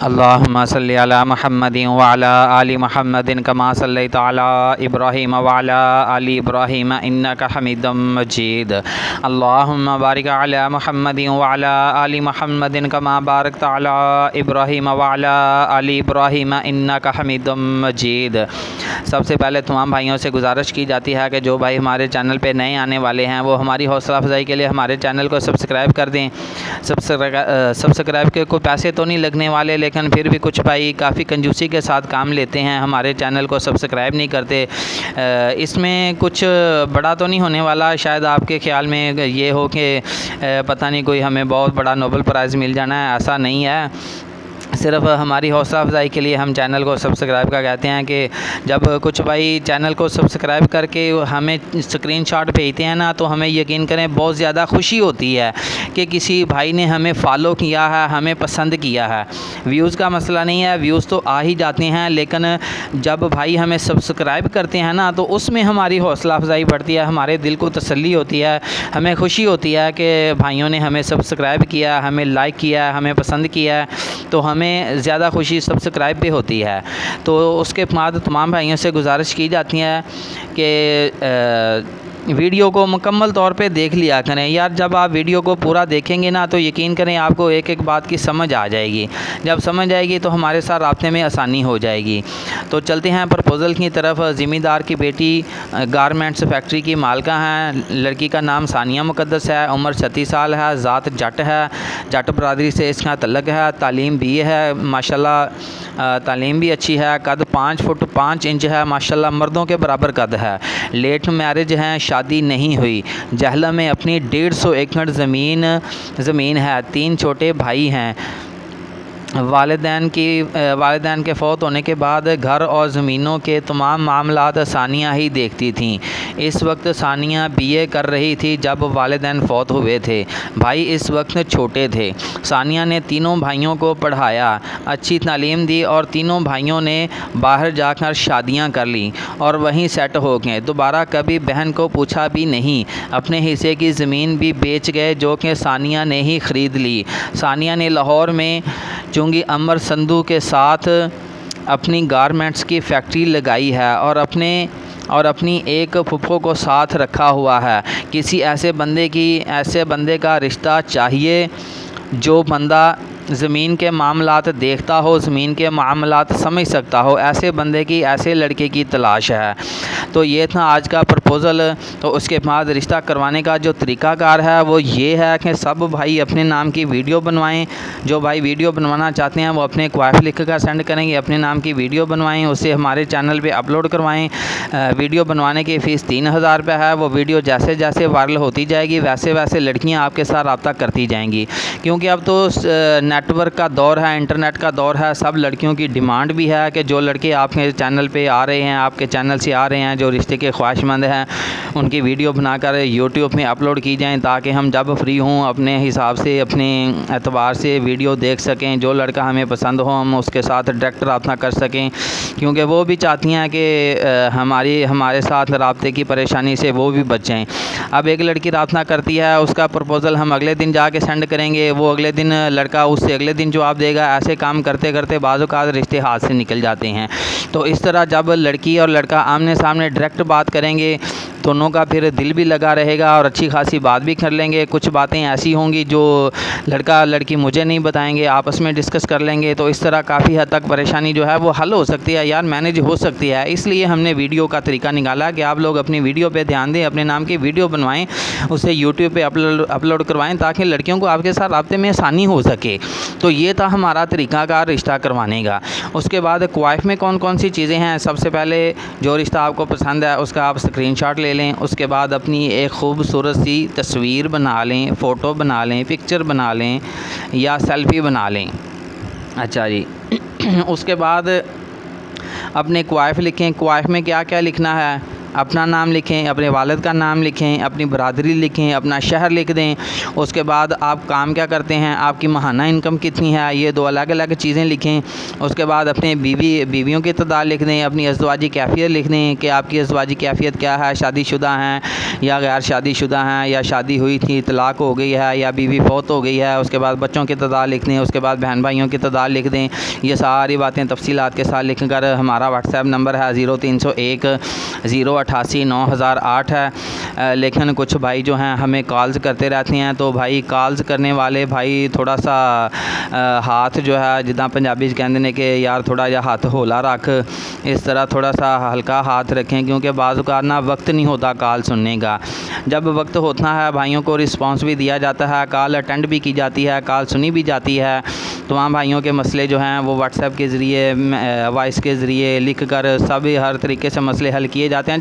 अल्लाहुम्मा सल्लि अला मुहम्मदिन व अला आलि मुहम्मदिन कमा सल्लैता अला इब्राहीम व अला आलि इब्राहीम इन्नका हमीदुम मजीद। अल्लाहुम्मा बारिक अला मुहम्मदिन व अला आलि मुहम्मदिन कमा बारकता अला इब्राहीम व अला आलि इब्राहीम इन्नका हमीदुम मजीद। सबसे पहले तमाम भाइयों से गुजारिश की जाती है कि जो भाई हमारे चैनल पे नए आने वाले हैं वो हमारी हौसला अफजाई के लिए हमारे चैनल को सब्सक्राइब कर दें। सब्सक्राइब के कोई पैसे तो नहीं लगने वाले, लेकिन फिर भी कुछ भाई काफ़ी कंजूसी के साथ काम लेते हैं, हमारे चैनल को सब्सक्राइब नहीं करते। इसमें कुछ बड़ा तो नहीं होने वाला, शायद आपके ख्याल में ये हो कि पता नहीं कोई हमें बहुत बड़ा नोबेल प्राइज़ मिल जाना है, ऐसा नहीं है। सिर्फ हमारी हौसला अफजाई के लिए हम चैनल को सब्सक्राइब का कहते हैं कि जब कुछ भाई चैनल को सब्सक्राइब करके हमें स्क्रीनशॉट भेजते हैं ना, तो हमें यकीन करें बहुत ज़्यादा खुशी होती है कि किसी भाई ने हमें फॉलो किया है, हमें पसंद किया है। व्यूज़ का मसला नहीं है, व्यूज़ तो आ ही जाते हैं, लेकिन जब भाई हमें सब्सक्राइब करते हैं ना तो उसमें हमारी हौसला अफजाई बढ़ती है, हमारे दिल को तसल्ली होती है, हमें खुशी होती है कि भाइयों ने हमें सब्सक्राइब किया, हमें लाइक किया, हमें पसंद किया है, तो हमें ज़्यादा खुशी सब्सक्राइब पे होती है। तो उसके बाद तमाम भाइयों से गुजारिश की जाती है कि वीडियो को मुकम्मल तौर पे देख लिया करें यार। जब आप वीडियो को पूरा देखेंगे ना तो यकीन करें आपको एक एक बात की समझ आ जाएगी। जब समझ आएगी तो हमारे साथ राब्ते में आसानी हो जाएगी। तो चलते हैं प्रपोज़ल की तरफ। ज़मींदार की बेटी गारमेंट्स फैक्ट्री की मालका हैं। लड़की का नाम सानिया मुक़द्दस है, उम्र 36 साल है, ज़ात जट है, जट बरदरी से इसका तल्लक है, तालीम BA है, माशाल्लाह तालीम भी अच्छी है, कद 5 फुट 5 इंच है, माशाल्लाह मर्दों के बराबर कद है, लेट मैरिज हैं, शादी नहीं हुई, जहला में अपनी 150 एकड़ ज़मीन है, 3 छोटे भाई हैं। वालिदैन के फ़ौत होने के बाद घर और ज़मीनों के तमाम मामलात सानिया ही देखती थीं। इस वक्त सानिया BA कर रही थी जब वालिदैन फ़ौत हुए थे। भाई इस वक्त छोटे थे। सानिया ने तीनों भाइयों को पढ़ाया, अच्छी तालीम दी और तीनों भाइयों ने बाहर जाकर शादियां कर लीं और वहीं सेट हो गए। दोबारा कभी बहन को पूछा भी नहीं। अपने हिस्से की ज़मीन भी बेच गए जो कि सानिया ने ही ख़रीद ली। सानिया ने लाहौर में चुंगी अमर संधू के साथ अपनी गारमेंट्स की फैक्ट्री लगाई है और अपनी एक फुफ्फो को साथ रखा हुआ है। किसी ऐसे बंदे का रिश्ता चाहिए जो बंदा ज़मीन के मामलात देखता हो, ज़मीन के मामलात समझ सकता हो। ऐसे बंदे की, ऐसे लड़के की तलाश है। तो ये था आज का प्रपोज़ल। तो उसके बाद रिश्ता करवाने का जो तरीक़ाकार है वो ये है कि सब भाई अपने नाम की वीडियो बनवाएं। जो भाई वीडियो बनवाना चाहते हैं वो अपने क्वाइफ लिख कर सेंड करेंगे, अपने नाम की वीडियो बनवाएं, उसे हमारे चैनल पे अपलोड करवाएं। वीडियो बनवाने की फ़ीस 3000 रुपये है। वो वीडियो जैसे जैसे वायरल होती जाएगी वैसे वैसे लड़कियाँ आपके साथ रब्ता करती जाएंगी, क्योंकि अब तो नेटवर्क का दौर है, इंटरनेट का दौर है। सब लड़कियों की डिमांड भी है कि जो लड़के आपके चैनल पे आ रहे हैं, आपके चैनल से आ रहे हैं, जो रिश्ते के ख्वाहिशमंद हैं, उनकी वीडियो बनाकर यूट्यूब में अपलोड की जाएं ताकि हम जब फ्री हों अपने हिसाब से, अपने एतबार से वीडियो देख सकें। जो लड़का हमें पसंद हो हम उसके साथ डायरेक्ट रब्ता कर सकें, क्योंकि वो भी चाहती हैं कि हमारे साथ रब्ते की परेशानी से वो भी बच जाएँ। अब एक लड़की रब्ता करती है, उसका प्रपोज़ल हम अगले दिन जाके सेंड करेंगे, वो अगले दिन लड़का उससे अगले दिन जवाब देगा। ऐसे काम करते करते बाज़-औक़ात रिश्ते हाथ से निकल जाते हैं। तो इस तरह जब लड़की और लड़का आमने सामने डायरेक्ट बात करेंगे, दोनों का फिर दिल भी लगा रहेगा और अच्छी खासी बात भी कर लेंगे। कुछ बातें ऐसी होंगी जो लड़का लड़की मुझे नहीं बताएंगे, आपस में डिस्कस कर लेंगे। तो इस तरह काफ़ी हद तक परेशानी जो है वो हल हो सकती है यार, मैनेज हो सकती है। इसलिए हमने वीडियो का तरीका निकाला कि आप लोग अपनी वीडियो पे ध्यान दें, अपने नाम की वीडियो बनवाएं, उसे यूट्यूब पे अपलोड करवाएं ताकि लड़कियों को आपके साथ रब्ते में आसानी हो सके। तो ये था हमारा तरीक़ाकार रिश्ता करवाने का। उसके बाद क्वाइफ में कौन कौन सी चीज़ें हैं। सबसे पहले जो रिश्ता आपको पसंद है उसका आप स्क्रीनशॉट ले लें। उसके बाद अपनी एक खूबसूरत सी तस्वीर बना लें, फ़ोटो बना लें, पिक्चर बना लें या सेल्फ़ी बना लें। अच्छा जी उसके बाद अपने क्वाइफ लिखें। क्वाइफ में क्या क्या लिखना है अपना नाम लिखें, अपने वालिद का नाम लिखें, अपनी बरादरी लिखें, अपना शहर लिख दें। उसके बाद आप काम क्या करते हैं, आपकी माहाना इनकम कितनी है, ये 2 अलग अलग चीज़ें लिखें। उसके बाद अपने बीवियों की तादाद लिख दें, अपनी अज़वाजी कैफ़ियत लिख दें कि आपकी अज़वाजी कैफ़ियत क्या है, शादीशुदा हैं या गैर शादीशुदा हैं, या शादी हुई थी तलाक़ हो गई है, या बीवी फौत हो गई है। उसके बाद बच्चों की तादाद लिख दें, उसके बाद बहन भाइयों की तादाद लिख दें। ये सारी बातें तफसीलात के साथ लिख कर हमारा व्हाट्सएप नंबर है 0301 088 9008 है। लेकिन कुछ भाई जो हैं हमें कॉल्स करते रहते हैं, तो भाई कॉल्स करने वाले भाई थोड़ा सा हाथ जो है जिदा पंजाबी कहते हैं कि यार थोड़ा जा हाथ होला रख, इस तरह थोड़ा सा हल्का हाथ रखें, क्योंकि बाज़ औक़ात ना वक्त नहीं होता कॉल सुनने का। जब वक्त होता है भाइयों को रिस्पांस भी दिया जाता है, कॉल अटेंड भी की जाती है, कॉल सुनी भी जाती है। तमाम भाइयों के मसले जो हैं वो व्हाट्सएप के ज़रिए, वॉइस के ज़रिए लिख कर सभी हर तरीके से मसले हल किए जाते हैं।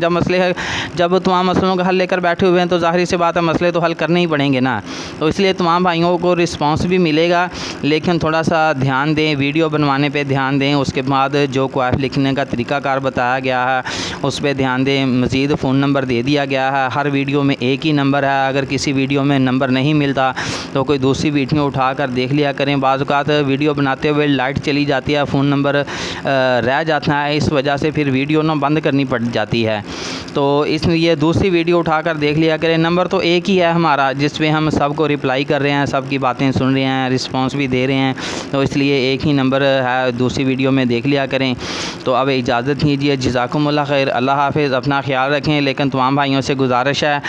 जब तमाम मसलों का हल लेकर बैठे हुए हैं तो ज़ाहिर सी बात है मसले तो हल करने ही पड़ेंगे ना। तो इसलिए तमाम भाइयों को रिस्पांस भी मिलेगा, लेकिन थोड़ा सा ध्यान दें, वीडियो बनवाने पे ध्यान दें। उसके बाद जो क्वाइफ लिखने का तरीक़ाकार बताया गया है उस पर ध्यान दें। मज़ीद फ़ोन नंबर दे दिया गया है, हर वीडियो में एक ही नंबर है। अगर किसी वीडियो में नंबर नहीं मिलता तो कोई दूसरी वीडियो उठा कर देख लिया करें। बाज़ औक़ात वीडियो बनाते हुए लाइट चली जाती है, फ़ोन नंबर रह जाता है, इस वजह से फिर वीडियो ना बंद करनी पड़ जाती है। तो इसलिए दूसरी वीडियो उठाकर देख लिया करें। नंबर तो एक ही है हमारा, जिस पे हम सबको रिप्लाई कर रहे हैं, सबकी बातें सुन रहे हैं, रिस्पांस भी दे रहे हैं, तो इसलिए एक ही नंबर है, दूसरी वीडियो में देख लिया करें। तो अब इजाज़त दीजिए, जज़ाकुमुल्लाह खैर, अल्लाह हाफ़िज़, अपना ख्याल रखें। लेकिन तमाम भाइयों से गुजारिश है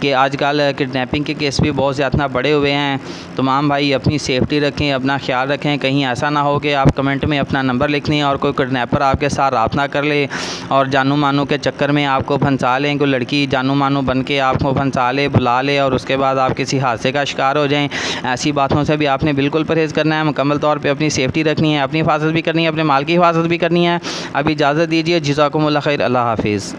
कि आजकल किडनैपिंग के केस भी बहुत ज़्यादा बढ़े हुए हैं। तमाम भाई अपनी सेफ्टी रखें, अपना ख्याल रखें। कहीं ऐसा ना हो कि आप कमेंट में अपना नंबर लिख दें और कोई किडनैपर आपके साथ रब्ता कर ले और जानू मानू के चक्कर में आपको फंसा लें, कोई लड़की जानू मानू बन के आपको फंसा ले, बुला ले और उसके बाद आप किसी हादसे का शिकार हो जाएं। ऐसी बातों से भी आपने बिल्कुल परहेज़ करना है। मुकम्मल तौर पे अपनी सेफ्टी रखनी है, अपनी हिफाजत भी करनी है, अपने माल की हिफाजत भी करनी है। अब इजाज़त दीजिए, जज़ाकुमुल्लाह खैर, अल्लाह हाफ़िज़।